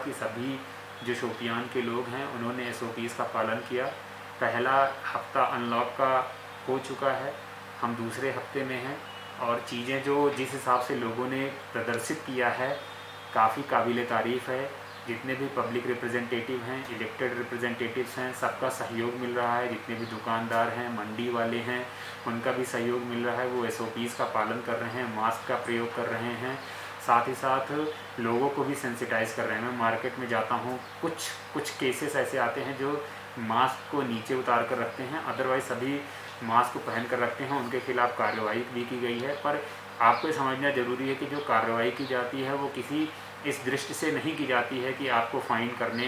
कि सभी जो शोपियान के लोग हैं उन्होंने SOPs का पालन किया। पहला हफ्ता अनलॉक का हो चुका है, हम दूसरे हफ्ते में हैं और चीज़ें जो जिस हिसाब से लोगों ने प्रदर्शित किया है काफ़ी काबिल तारीफ़ है। जितने भी पब्लिक रिप्रेजेंटेटिव हैं, इलेक्टेड रिप्रेजेंटेटिव्स हैं, सबका सहयोग मिल रहा है। जितने भी दुकानदार हैं, मंडी वाले हैं, उनका भी सहयोग मिल रहा है। वो SOPs का पालन कर रहे हैं, मास्क का प्रयोग कर रहे हैं, साथ ही साथ लोगों को भी सेंसिटाइज़ कर रहे हैं। मैं मार्केट में जाता हूँ, कुछ केसेस ऐसे आते हैं जो मास्क को नीचे उतार कर रखते हैं, अदरवाइज़ सभी मास्क को पहन कर रखते हैं। उनके खिलाफ़ कार्रवाई भी की गई है। पर आपको समझना ज़रूरी है कि जो कार्रवाई की जाती है वो किसी इस दृष्टि से नहीं की जाती है कि आपको फ़ाइन करने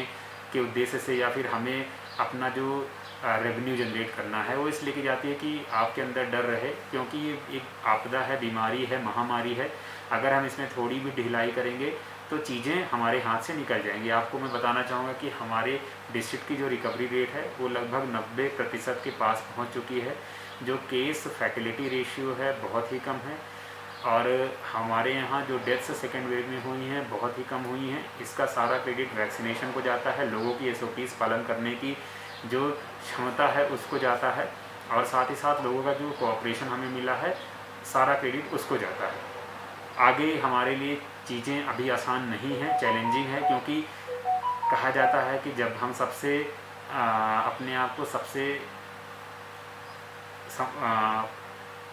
के उद्देश्य से या फिर हमें अपना जो रेवेन्यू जनरेट करना है, वो इसलिए की जाती है कि आपके अंदर डर रहे, क्योंकि ये एक आपदा है, बीमारी है, महामारी है। अगर हम इसमें थोड़ी भी ढिलाई करेंगे तो चीज़ें हमारे हाथ से निकल जाएंगी। आपको मैं बताना चाहूँगा कि हमारे डिस्ट्रिक्ट की जो रिकवरी रेट है वो लगभग 90% के पास पहुँच चुकी है। जो केस फैटिलिटी रेशियो है बहुत ही कम है और हमारे यहाँ जो डेथ्स सेकेंड वेव में हुई हैं बहुत ही कम हुई हैं। इसका सारा क्रेडिट वैक्सीनेशन को जाता है, लोगों की SOPs पालन करने की जो क्षमता है उसको जाता है और साथ ही साथ लोगों का जो कोऑपरेशन हमें मिला है सारा क्रेडिट उसको जाता है। आगे हमारे लिए चीज़ें अभी आसान नहीं हैं, चैलेंजिंग है, क्योंकि कहा जाता है कि जब हम सबसे अपने आप को सबसे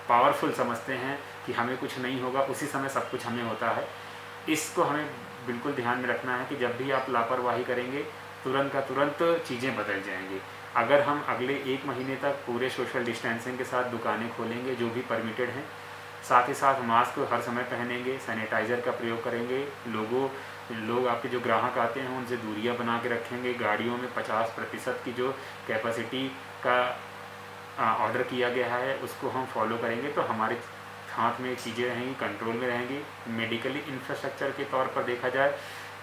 पावरफुल समझते हैं कि हमें कुछ नहीं होगा, उसी समय सब कुछ हमें होता है। इसको हमें बिल्कुल ध्यान में रखना है कि जब भी आप लापरवाही करेंगे तुरंत का तुरंत चीज़ें बदल जाएंगी। अगर हम अगले 1 महीने तक पूरे सोशल डिस्टेंसिंग के साथ दुकानें खोलेंगे जो भी परमिटेड हैं, साथ ही साथ मास्क हर समय पहनेंगे, सैनिटाइज़र का प्रयोग करेंगे, लोग आपके जो ग्राहक आते हैं उनसे दूरियां बना के रखेंगे, गाड़ियों में 50% की जो कैपेसिटी का ऑर्डर किया गया है उसको हम फॉलो करेंगे तो हमारे हाथ में चीज़ें रहेंगी, कंट्रोल में रहेंगी। मेडिकली इंफ्रास्ट्रक्चर के तौर पर देखा जाए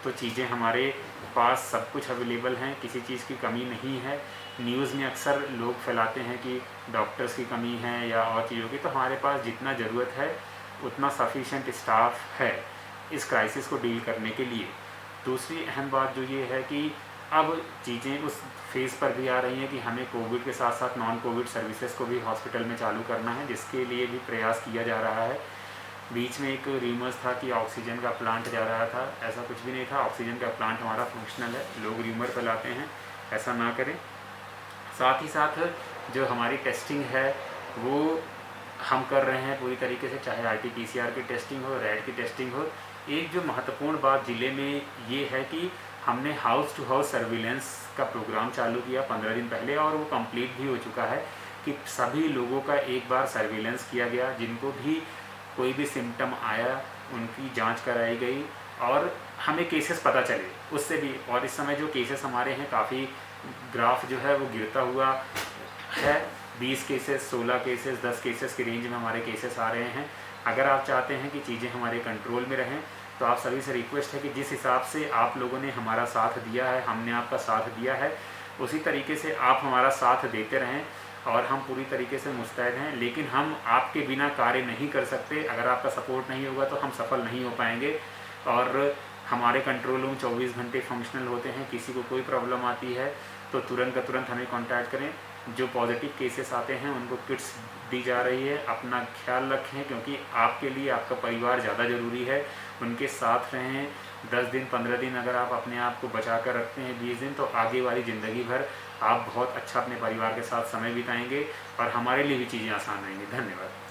तो चीज़ें हमारे पास सब कुछ अवेलेबल हैं, किसी चीज़ की कमी नहीं है। न्यूज़ में अक्सर लोग फैलाते हैं कि डॉक्टर्स की कमी है या और चीज़ों की, तो हमारे पास जितना ज़रूरत है उतना सफिशेंट स्टाफ है इस क्राइसिस को डील करने के लिए। दूसरी अहम बात जो ये है कि अब चीज़ें उस फेज़ पर भी आ रही हैं कि हमें कोविड के साथ साथ नॉन कोविड सर्विसेज को भी हॉस्पिटल में चालू करना है, जिसके लिए भी प्रयास किया जा रहा है। बीच में एक र्यूमर्स था कि ऑक्सीजन का प्लांट जा रहा था, ऐसा कुछ भी नहीं था। ऑक्सीजन का प्लांट हमारा फंक्शनल है, लोग र्यूमर फैलाते हैं, ऐसा ना करें। साथ ही साथ जो हमारी टेस्टिंग है वो हम कर रहे हैं पूरी तरीके से, चाहे RT-PCR की टेस्टिंग हो, रैट की टेस्टिंग हो। एक जो महत्वपूर्ण बात ज़िले में ये है कि हमने हाउस टू हाउस सर्विलेंस का प्रोग्राम चालू किया 15 दिन पहले और वो कंप्लीट भी हो चुका है कि सभी लोगों का एक बार सर्विलेंस किया गया। जिनको भी कोई भी सिम्टम आया उनकी जांच कराई गई और हमें केसेस पता चले उससे भी। और इस समय जो केसेस हमारे हैं काफ़ी ग्राफ जो है वो गिरता हुआ है, 20 केसेस, 16 केसेस, 10 केसेस की रेंज में हमारे केसेस आ रहे हैं। अगर आप चाहते हैं कि चीज़ें हमारे कंट्रोल में रहें तो आप सभी से रिक्वेस्ट है कि जिस हिसाब से आप लोगों ने हमारा साथ दिया है, हमने आपका साथ दिया है, उसी तरीके से आप हमारा साथ देते रहें। और हम पूरी तरीके से मुस्तैद हैं, लेकिन हम आपके बिना कार्य नहीं कर सकते। अगर आपका सपोर्ट नहीं होगा तो हम सफल नहीं हो पाएंगे। और हमारे कंट्रोल रूम 24 घंटे फंक्शनल होते हैं। किसी को कोई प्रॉब्लम आती है तो तुरंत का तुरंत हमें कांटेक्ट करें। जो पॉजिटिव केसेस आते हैं उनको किट्स दी जा रही है। अपना ख्याल रखें, क्योंकि आपके लिए आपका परिवार ज़्यादा ज़रूरी है। उनके साथ रहें। 10 दिन 15 दिन अगर आप अपने आप को बचा कर रखते हैं, 20 दिन, तो आगे वाली ज़िंदगी भर आप बहुत अच्छा अपने परिवार के साथ समय बिताएंगे और हमारे लिए भी चीज़ें आसान रहेंगी। धन्यवाद।